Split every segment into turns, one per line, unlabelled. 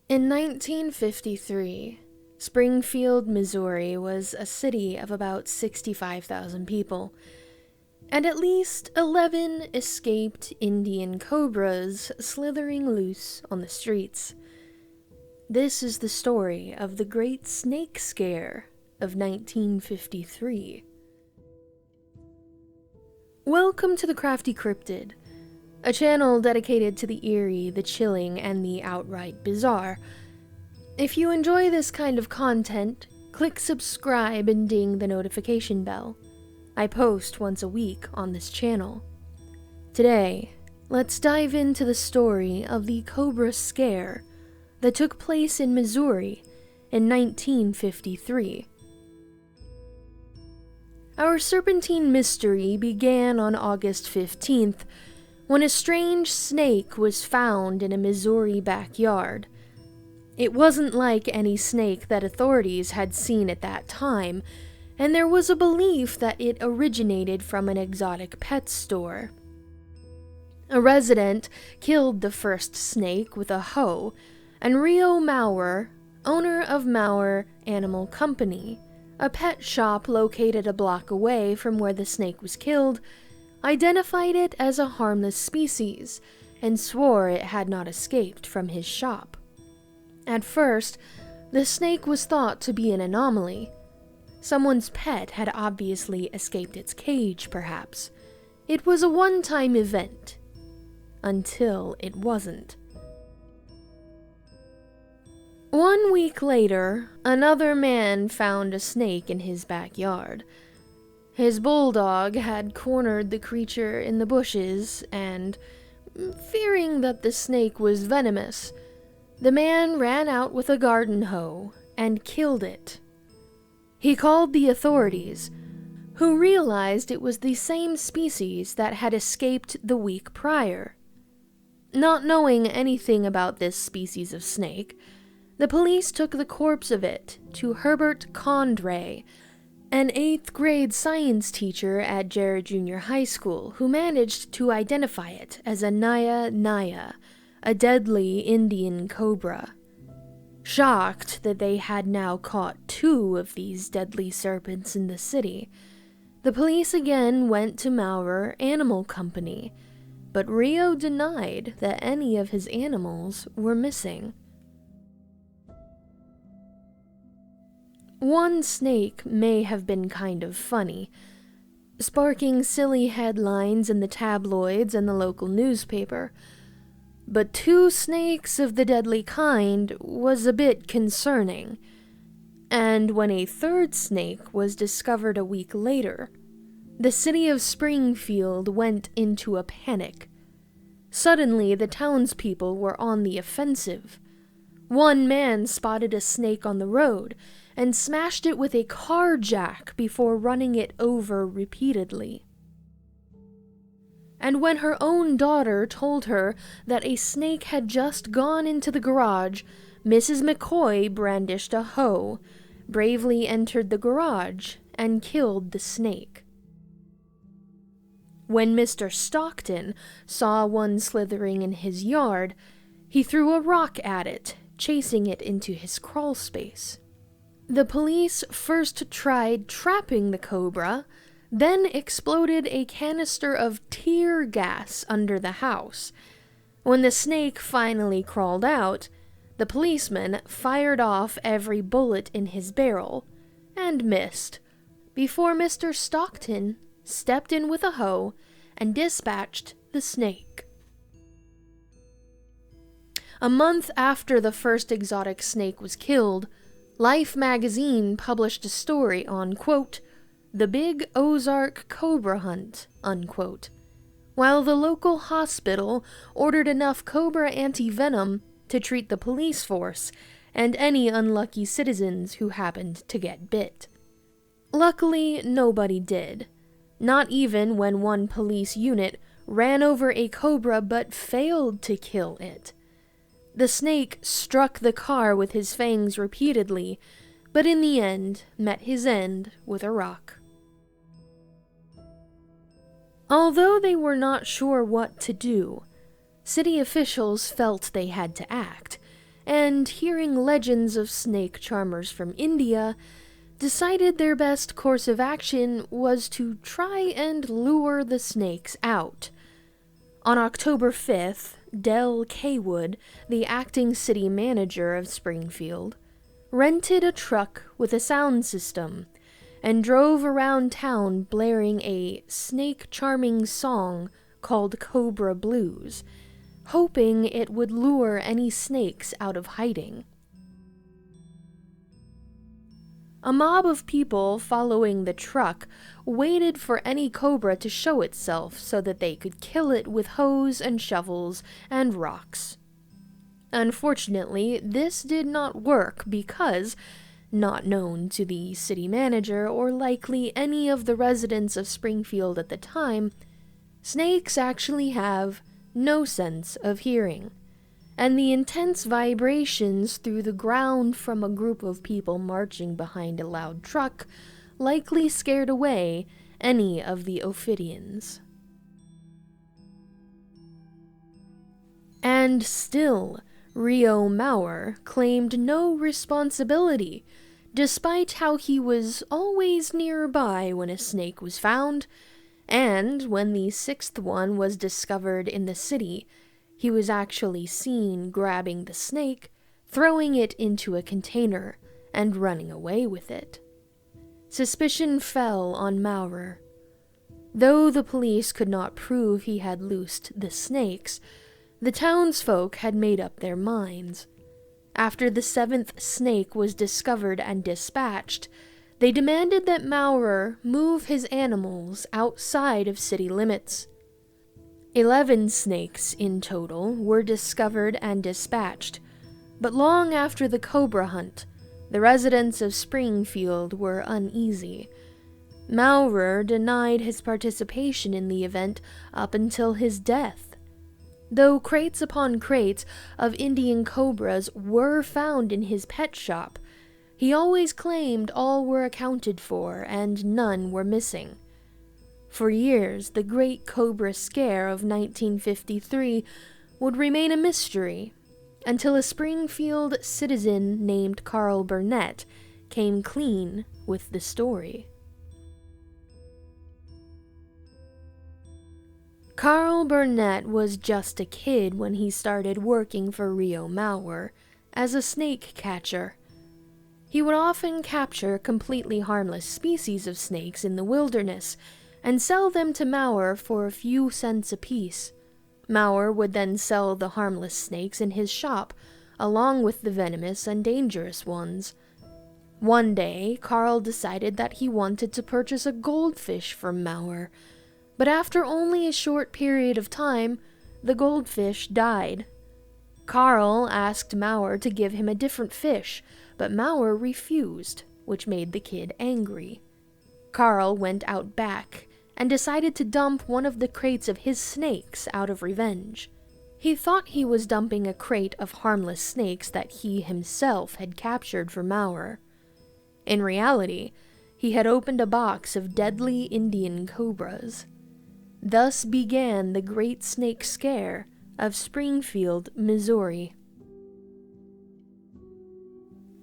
In 1953, Springfield, Missouri was a city of about 65,000 people, and at least 11 escaped Indian cobras slithering loose on the streets. This is the story of the Great Snake Scare of 1953. Welcome to the Crafty Cryptid, a channel dedicated to the eerie, the chilling, and the outright bizarre. If you enjoy this kind of content, click subscribe and ding the notification bell. I post once a week on this channel. Today, let's dive into the story of the Cobra Scare that took place in Missouri in 1953. Our serpentine mystery began on August 15th, when a strange snake was found in a Missouri backyard. It wasn't like any snake that authorities had seen at that time, and there was a belief that it originated from an exotic pet store. A resident killed the first snake with a hoe, and Rio Maurer, owner of Maurer Animal Company, a pet shop located a block away from where the snake was killed, identified it as a harmless species and swore it had not escaped from his shop. At first, the snake was thought to be an anomaly. Someone's pet had obviously escaped its cage, perhaps. It was a one-time event. Until it wasn't. 1 week later, another man found a snake in his backyard. His bulldog had cornered the creature in the bushes, and, fearing that the snake was venomous, the man ran out with a garden hoe and killed it. He called the authorities, who realized it was the same species that had escaped the week prior. Not knowing anything about this species of snake, the police took the corpse of it to Herbert Condrey, an 8th grade science teacher at Jarrett Junior High School, who managed to identify it as a Naya, a deadly Indian cobra. Shocked that they had now caught 2 of these deadly serpents in the city, the police again went to Maurer Animal Company, but Rio denied that any of his animals were missing. One snake may have been kind of funny, sparking silly headlines in the tabloids and the local newspaper, but 2 snakes of the deadly kind was a bit concerning, and when a 3rd snake was discovered a week later, the city of Springfield went into a panic. Suddenly, the townspeople were on the offensive. One man spotted a snake on the road and smashed it with a car jack before running it over repeatedly. And when her own daughter told her that a snake had just gone into the garage, Mrs. McCoy brandished a hoe, bravely entered the garage, and killed the snake. When Mr. Stockton saw one slithering in his yard, he threw a rock at it, chasing it into his crawl space. The police first tried trapping the cobra, then exploded a canister of tear gas under the house. When the snake finally crawled out, the policeman fired off every bullet in his barrel, and missed, before Mr. Stockton stepped in with a hoe and dispatched the snake. A month after the first exotic snake was killed, Life magazine published a story on, quote, "The Big Ozark Cobra Hunt," unquote, while the local hospital ordered enough Cobra anti-venom to treat the police force and any unlucky citizens who happened to get bit. Luckily, nobody did, not even when one police unit ran over a cobra but failed to kill it. The snake struck the car with his fangs repeatedly, but in the end met his end with a rock. Although they were not sure what to do, city officials felt they had to act, and hearing legends of snake charmers from India, decided their best course of action was to try and lure the snakes out. On October 5th, Del Kaywood, the acting city manager of Springfield, rented a truck with a sound system and drove around town blaring a snake-charming song called Cobra Blues, hoping it would lure any snakes out of hiding. A mob of people following the truck waited for any cobra to show itself so that they could kill it with hoes and shovels and rocks. Unfortunately, this did not work because, not known to the city manager or likely any of the residents of Springfield at the time, snakes actually have no sense of hearing, and the intense vibrations through the ground from a group of people marching behind a loud truck likely scared away any of the Ophidians. And still, Rio Mauer claimed no responsibility, despite how he was always nearby when a snake was found, and when the sixth one was discovered in the city, he was actually seen grabbing the snake, throwing it into a container, and running away with it. Suspicion fell on Maurer. Though the police could not prove he had loosed the snakes, the townsfolk had made up their minds. After the seventh snake was discovered and dispatched, they demanded that Maurer move his animals outside of city limits. 11 snakes in total were discovered and dispatched, but long after the Cobra hunt, the residents of Springfield were uneasy. Maurer denied his participation in the event up until his death. Though crates upon crates of Indian cobras were found in his pet shop, he always claimed all were accounted for and none were missing. For years, the Great Cobra Scare of 1953 would remain a mystery, until a Springfield citizen named Carl Burnett came clean with the story. Carl Burnett was just a kid when he started working for Rio Mauer as a snake catcher. He would often capture completely harmless species of snakes in the wilderness and sell them to Mauer for a few cents apiece. Mauer would then sell the harmless snakes in his shop, along with the venomous and dangerous ones. One day, Carl decided that he wanted to purchase a goldfish from Mauer, but after only a short period of time, the goldfish died. Carl asked Mauer to give him a different fish, but Mauer refused, which made the kid angry. Carl went out back and decided to dump one of the crates of his snakes out of revenge. He thought he was dumping a crate of harmless snakes that he himself had captured for Mauer. In reality, he had opened a box of deadly Indian cobras. Thus began the Great Snake Scare of Springfield, Missouri.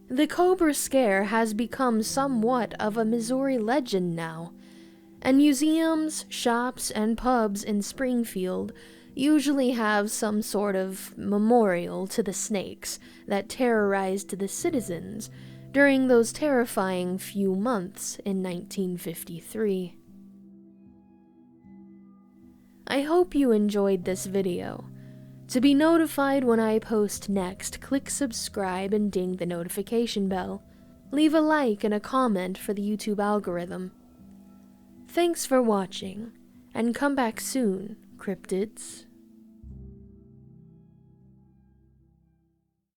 The Cobra Scare has become somewhat of a Missouri legend now, and museums, shops, and pubs in Springfield usually have some sort of memorial to the snakes that terrorized the citizens during those terrifying few months in 1953. I hope you enjoyed this video. To be notified when I post next, click subscribe and ding the notification bell. Leave a like and a comment for the YouTube algorithm. Thanks for watching, and come back soon, cryptids.